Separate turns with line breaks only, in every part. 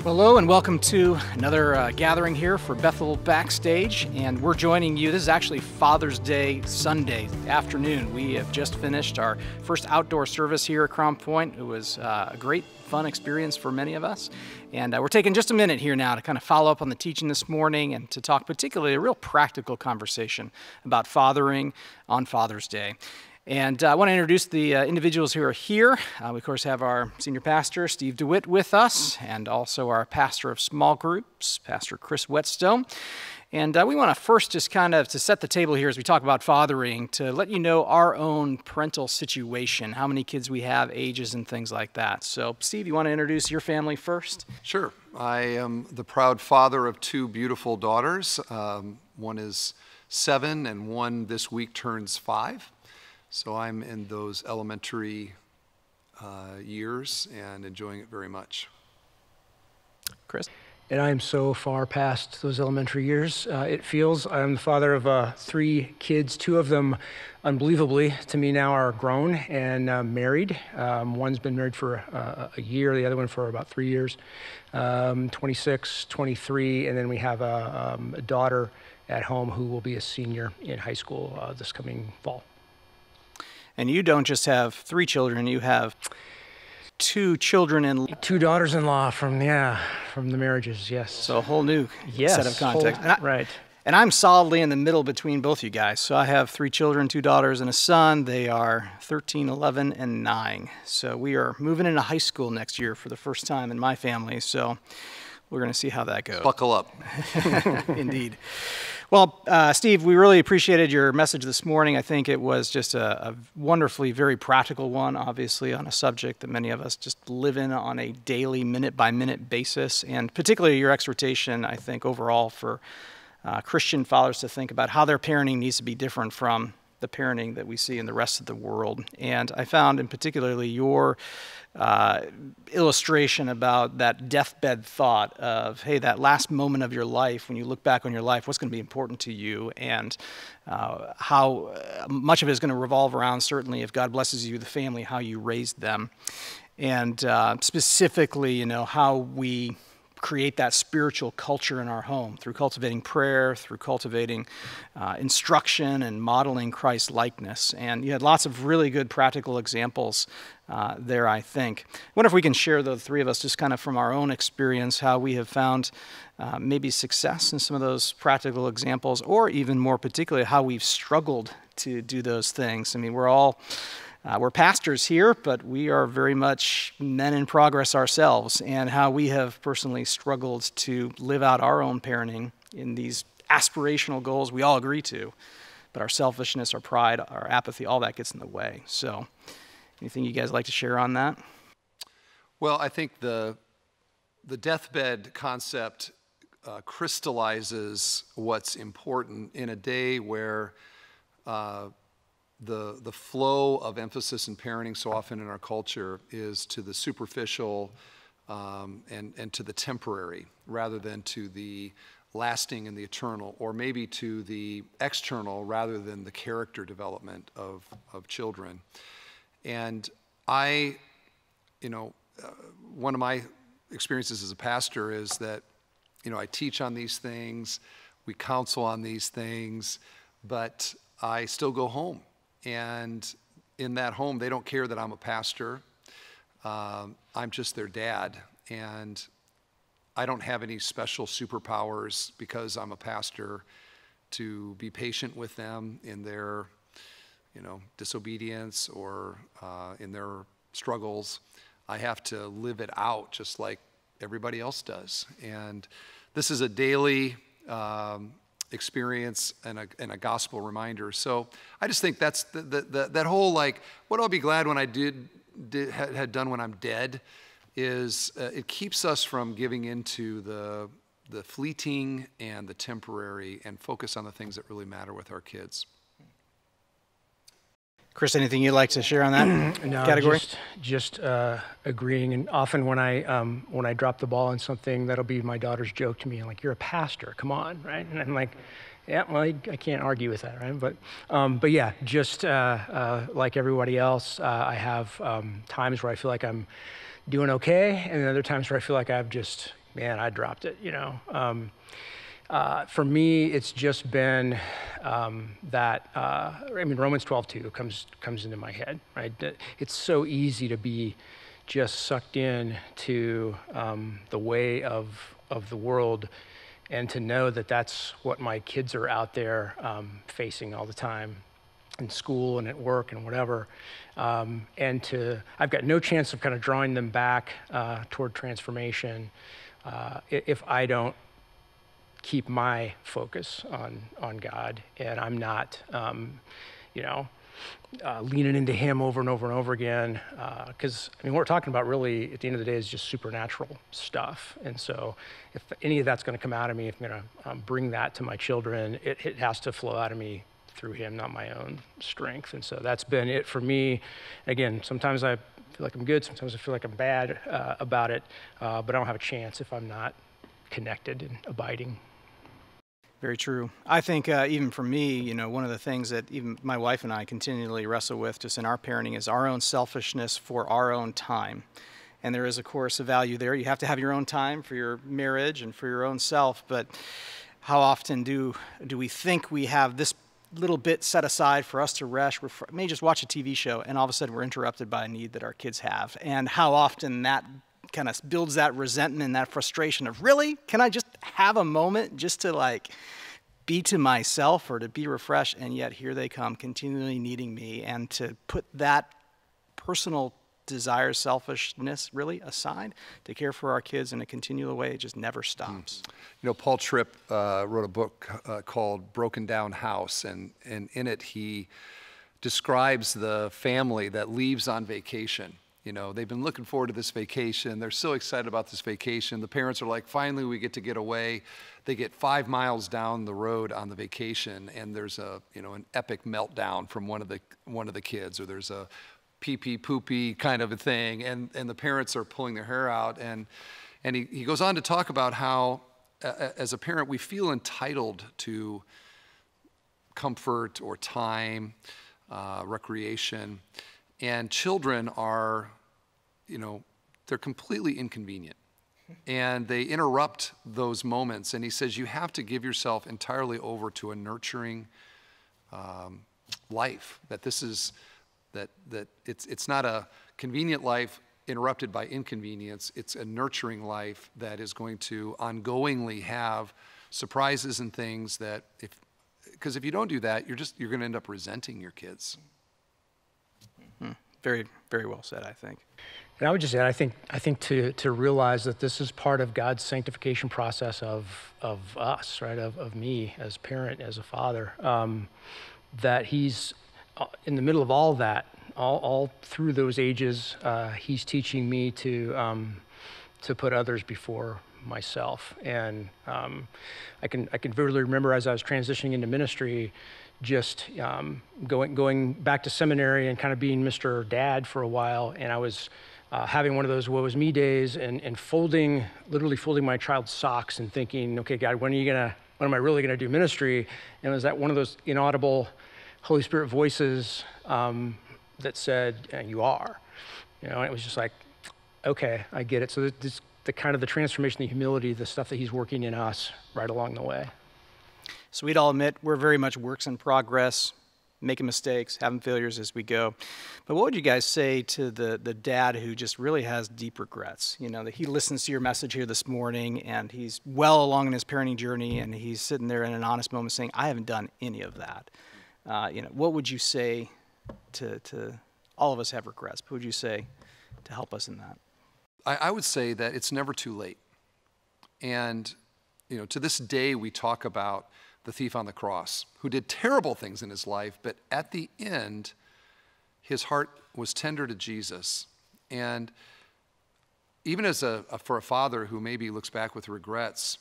Hello and welcome to another gathering here for Bethel Backstage, and we're joining you. This is actually Father's Day Sunday afternoon. We have just finished our first outdoor service here at Crown Point. It was a great, fun experience for many of us, and we're taking just a minute here now to kind of follow up on the teaching this morning and to talk particularly a real practical conversation about fathering on Father's Day. And I want to introduce the individuals who are here. We, of course, have our senior pastor, Steve DeWitt, with us, and also our pastor of small groups, Pastor Chris Whetstone. And we want to first just kind of to set the table here as we talk about fathering, to let you know our own parental situation, how many kids we have, ages, and things like that. So, Steve, you want to introduce your family first?
Sure. I am the proud father of two beautiful daughters. One is 7, and one this week turns 5. So I'm in those elementary years and enjoying it very much.
Chris?
And I am so far past those elementary years. It feels I'm the father of 3 kids. 2 of them, unbelievably, to me now are grown and married. One's been married for a year, the other one for about 3 years. 26, 23, and then we have a daughter at home who will be a senior in high school this coming fall.
And you don't just have 3 children, you have 2 children-in-law.
2 daughters-in-law from the marriages, yes.
So a whole new set of context.
Right.
And I'm solidly in the middle between both you guys. So I have 3 children, 2 daughters, and a son. They are 13, 11, and 9. So we are moving into high school next year for the first time in my family. So we're going to see how that goes.
Buckle up.
Indeed. Well, Steve, we really appreciated your message this morning. I think it was just a wonderfully, very practical one, obviously, on a subject that many of us just live in on a daily, minute-by-minute basis, and particularly your exhortation, I think, overall for Christian fathers to think about how their parenting needs to be different from the parenting that we see in the rest of the world. And I found, in particularly, your illustration about that deathbed thought of, hey, that last moment of your life, when you look back on your life, what's going to be important to you, and how much of it is going to revolve around, certainly, if God blesses you, the family, how you raised them. And specifically, you know, how we create that spiritual culture in our home through cultivating prayer, through cultivating instruction and modeling Christ likeness. And you had lots of really good practical examples there, I think. I wonder if we can share, the 3 of us, just kind of from our own experience, how we have found maybe success in some of those practical examples, or even more particularly, how we've struggled to do those things. I mean, we're pastors here, but we are very much men in progress ourselves, and how we have personally struggled to live out our own parenting in these aspirational goals we all agree to, but our selfishness, our pride, our apathy, all that gets in the way. So anything you guys like to share on that?
Well, I think the deathbed concept crystallizes what's important in a day where the flow of emphasis in parenting so often in our culture is to the superficial and to the temporary, rather than to the lasting and the eternal, or maybe to the external rather than the character development of children. And one of my experiences as a pastor is that, I teach on these things, we counsel on these things, but I still go home. And in that home, they don't care that I'm a pastor. I'm just their dad. And I don't have any special superpowers because I'm a pastor to be patient with them in their, disobedience or in their struggles. I have to live it out just like everybody else does. And this is a daily experience and a gospel reminder. So I just think that's that whole, like, what I'll be glad when I had done when I'm dead is it keeps us from giving into the fleeting and the temporary and focus on the things that really matter with our kids.
Chris, anything you'd like to share on that category?
Just agreeing. And often when I drop the ball on something, that'll be my daughter's joke to me. I'm like, "You're a pastor, come on," right? And I'm like, "Yeah, well, I can't argue with that, right?" But yeah, just like everybody else, I have times where I feel like I'm doing okay, and then other times where I feel like I've just man, I dropped it, For me, it's just been Romans 12:2 comes into my head, right? It's so easy to be just sucked in to the way of the world, and to know that that's what my kids are out there facing all the time in school and at work and whatever. I've got no chance of kind of drawing them back toward transformation if I don't keep my focus on God, and I'm not, leaning into Him over and over and over again. Because what we're talking about really at the end of the day is just supernatural stuff. And so if any of that's going to come out of me, if I'm going to bring that to my children, it has to flow out of me through Him, not my own strength. And so that's been it for me. Again, sometimes I feel like I'm good, sometimes I feel like I'm bad about it, but I don't have a chance if I'm not connected and abiding.
Very true. I think even for me, one of the things that even my wife and I continually wrestle with just in our parenting is our own selfishness for our own time. And there is, of course, a value there. You have to have your own time for your marriage and for your own self, but how often do we think we have this little bit set aside for us to rest, may just watch a TV show, and all of a sudden we're interrupted by a need that our kids have. And how often that kind of builds that resentment and that frustration of, really? Can I just have a moment just to be to myself or to be refreshed? And yet here they come continually needing me, and to put that personal desire, selfishness really aside to care for our kids in a continual way, it just never stops.
Paul Tripp wrote a book called Broken Down House, and in it he describes the family that leaves on vacation. They've been looking forward to this vacation. They're so excited about this vacation. The parents are like, finally we get to get away. They get 5 miles down the road on the vacation, and there's an epic meltdown from one of the kids, or there's a pee-pee poopy kind of a thing, and the parents are pulling their hair out, and he goes on to talk about how as a parent we feel entitled to comfort or time, recreation, and children are, they're completely inconvenient, and they interrupt those moments. And he says you have to give yourself entirely over to a nurturing life. That this is that it's not a convenient life interrupted by inconvenience. It's a nurturing life that is going to ongoingly have surprises and things that because if you don't do that, you're going to end up resenting your kids.
Very, very well said, I think.
And I would just add, I think to realize that this is part of God's sanctification process of us, right? Of me as parent, as a father, that He's in the middle of all that, all through those ages, He's teaching me to put others before myself. And I can vividly remember as I was transitioning into ministry, just going back to seminary and kind of being Mr. Dad for a while, and I was having one of those woe is me days, and literally folding my child's socks and thinking, okay, God, when am I really gonna do ministry? And it was that one of those inaudible Holy Spirit voices that said, you are. And it was just like, okay, I get it. So this, the kind of the transformation, the humility, the stuff that He's working in us right along the way.
So we'd all admit we're very much works in progress, making mistakes, having failures as we go. But what would you guys say to the dad who just really has deep regrets? That he listens to your message here this morning, and he's well along in his parenting journey, and he's sitting there in an honest moment saying, I haven't done any of that. What would you say to all of us have regrets? What would you say to help us in that?
I would say that it's never too late. And, to this day we talk about the thief on the cross, who did terrible things in his life, but at the end, his heart was tender to Jesus. And even as for a father who maybe looks back with regrets,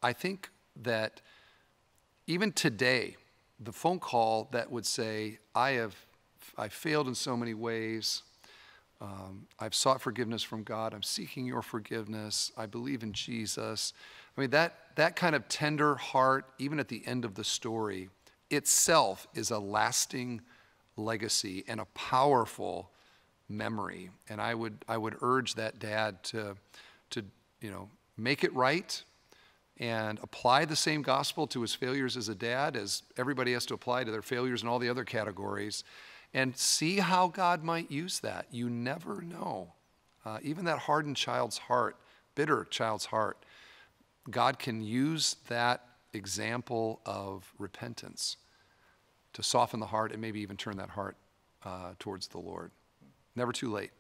I think that even today, the phone call that would say, I failed in so many ways, I've sought forgiveness from God, I'm seeking your forgiveness, I believe in Jesus. That kind of tender heart, even at the end of the story, itself is a lasting legacy and a powerful memory. And I would urge that dad to make it right and apply the same gospel to his failures as a dad as everybody has to apply to their failures in all the other categories, and see how God might use that. You never know. Even that hardened child's heart, bitter child's heart, God can use that example of repentance to soften the heart and maybe even turn that heart towards the Lord. Never too late.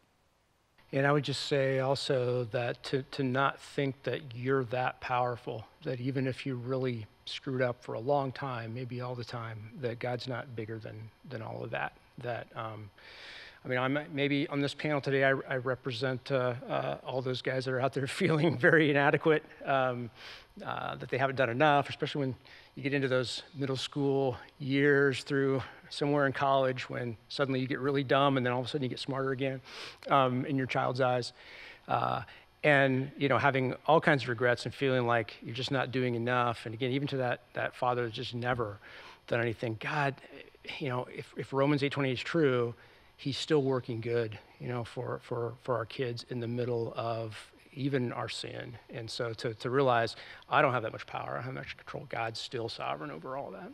And I would just say also that to not think that you're that powerful, that even if you really screwed up for a long time, maybe all the time, that God's not bigger than all of that. That, I mean, I'm maybe on this panel today, I represent all those guys that are out there feeling very inadequate, that they haven't done enough, especially when you get into those middle school years through somewhere in college when suddenly you get really dumb and then all of a sudden you get smarter again in your child's eyes. And, you know, having all kinds of regrets and feeling like you're just not doing enough. And again, even to that father that's just never done anything. God, you know, if Romans 8:28 is true, he's still working good, you know, for our kids in the middle of even our sin. And so to realize I don't have that much power, I don't have that much control. God's still sovereign over all that.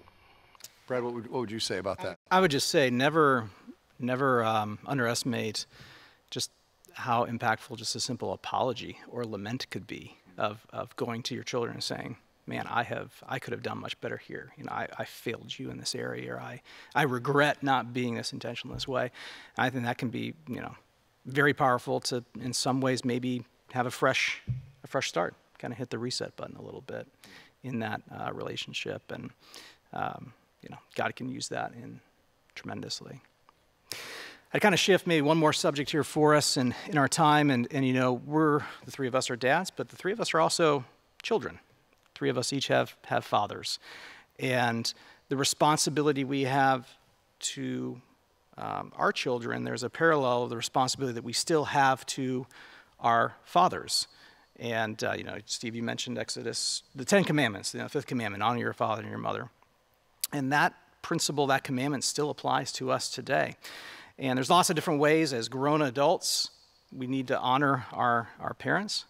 Brad, what would you say about that?
I would just say never underestimate just how impactful just a simple apology or lament could be of going to your children and saying, man, I could have done much better here. You know, I failed you in this area, or I regret not being this intentional this way. And I think that can be, you know, very powerful to, in some ways, maybe have a fresh start, kind of hit the reset button a little bit in that relationship. And, you know, God can use that tremendously. I'd kind of shift maybe one more subject here for us in our time. And, you know, the three of us are dads, but the three of us are also children. Three of us each have fathers. And the responsibility we have to our children, there's a parallel of the responsibility that we still have to our fathers. And, you know, Steve, you mentioned Exodus, the 10 Commandments, the fifth commandment, honor your father and your mother. And that principle, that commandment still applies to us today. And there's lots of different ways as grown adults we need to honor our parents.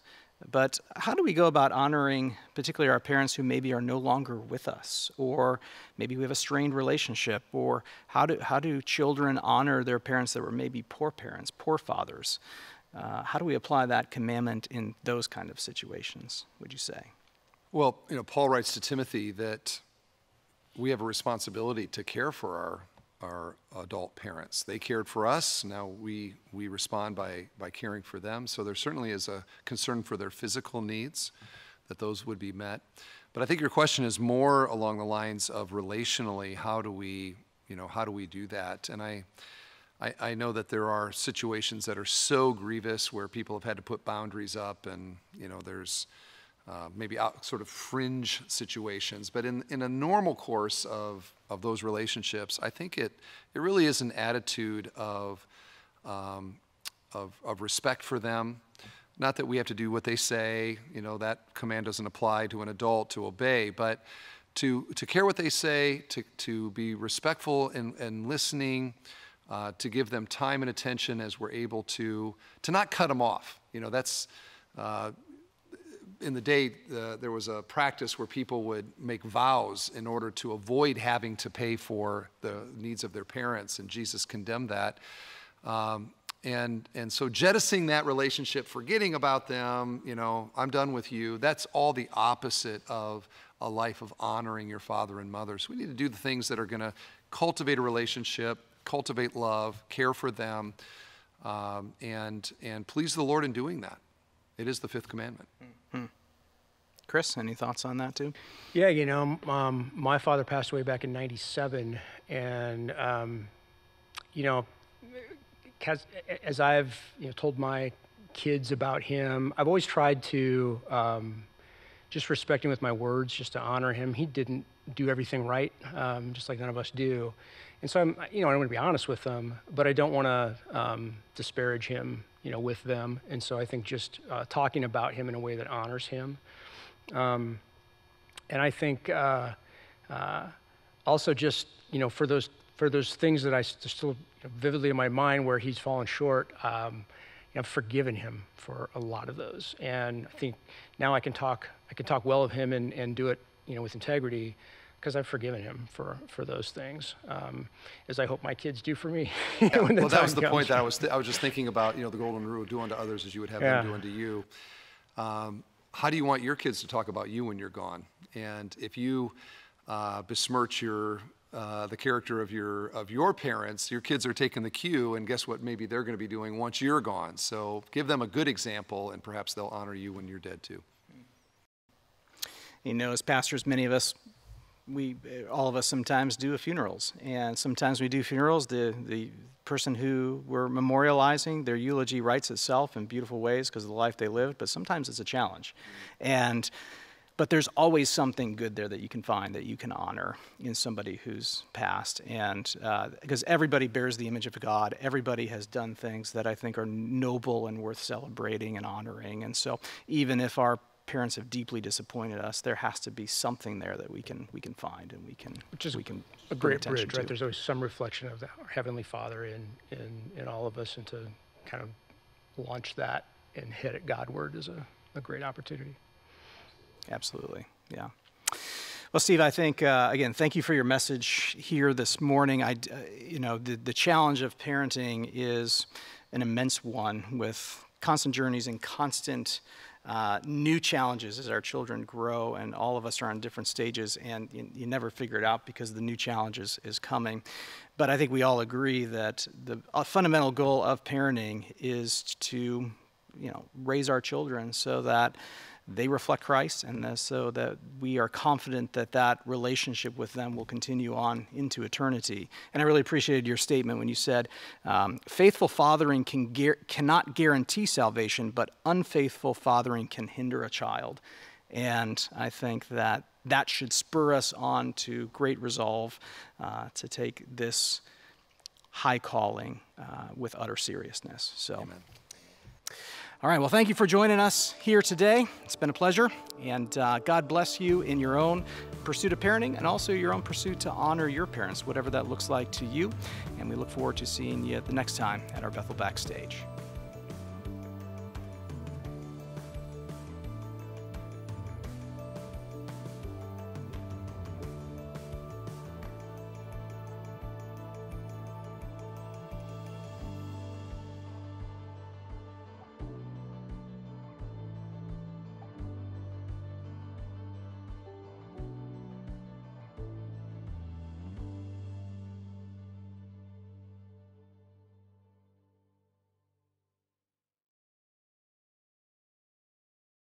But how do we go about honoring particularly our parents who maybe are no longer with us, or maybe we have a strained relationship, or how do children honor their parents that were maybe poor parents, poor fathers? How do we apply that commandment in those kind of situations, would you say?
Well, you know, Paul writes to Timothy that we have a responsibility to care for our adult parents. They cared for us. Now we respond by caring for them. So there certainly is a concern for their physical needs, that those would be met. But I think your question is more along the lines of relationally, how do we do that? And I know that there are situations that are so grievous where people have had to put boundaries up, and, you know, there's maybe sort of fringe situations. But in a normal course of those relationships, I think it really is an attitude of respect for them. Not that we have to do what they say, you know, that command doesn't apply to an adult to obey, but to care what they say, to be respectful and listening, to give them time and attention as we're able to not cut them off. You know, that's in the day, there was a practice where people would make vows in order to avoid having to pay for the needs of their parents, and Jesus condemned that. And so jettisoning that relationship, forgetting about them, you know, I'm done with you, that's all the opposite of a life of honoring your father and mother. So we need to do the things that are going to cultivate a relationship, cultivate love, care for them, and please the Lord in doing that. It is the fifth commandment.
Mm-hmm. Chris, any thoughts on that too?
Yeah, you know, my father passed away back in '97, and you know, as I've told my kids about him, I've always tried to just respect him with my words, just to honor him. He didn't do everything right, just like none of us do, and so I want to be honest with them, but I don't want to disparage him, with them. And so I think just talking about him in a way that honors him. And I think also just, for those things that I still vividly in my mind where he's fallen short, I've forgiven him for a lot of those. And I think now I can talk well of him and do it, with integrity, because I've forgiven him for those things, as I hope my kids do for me.
Yeah, well, that was the point that I was just thinking about, the golden rule, do unto others as you would have them do unto you. How do you want your kids to talk about you when you're gone? And if you besmirch the character of your parents, your kids are taking the cue, and guess what maybe they're going to be doing once you're gone. So give them a good example, and perhaps they'll honor you when you're dead too.
As pastors, many of us, all of us sometimes do funerals, and sometimes we do funerals. The person who we're memorializing, their eulogy writes itself in beautiful ways because of the life they lived, but sometimes it's a challenge. But there's always something good there that you can find, that you can honor in somebody who's passed. And because everybody bears the image of God, everybody has done things that I think are noble and worth celebrating and honoring. And so even if our parents have deeply disappointed us, there has to be something there that we can find, and
which is
we can
a great bridge, right? There's always some reflection of the Heavenly Father in all of us, and to kind of launch that and hit it Godward is a great opportunity.
Absolutely, yeah. Well, Steve, I think, again, thank you for your message here this morning. The challenge of parenting is an immense one, with constant journeys and constant new challenges as our children grow, and all of us are on different stages, and you never figure it out because the new challenge is coming. But I think we all agree that the fundamental goal of parenting is to, raise our children so that they reflect Christ, and so that we are confident that that relationship with them will continue on into eternity. And I really appreciated your statement when you said, faithful fathering cannot guarantee salvation, but unfaithful fathering can hinder a child. And I think that should spur us on to great resolve to take this high calling with utter seriousness. So.
Amen.
All right, well, thank you for joining us here today. It's been a pleasure, and God bless you in your own pursuit of parenting, and also your own pursuit to honor your parents, whatever that looks like to you. And we look forward to seeing you the next time at our Bethel Backstage.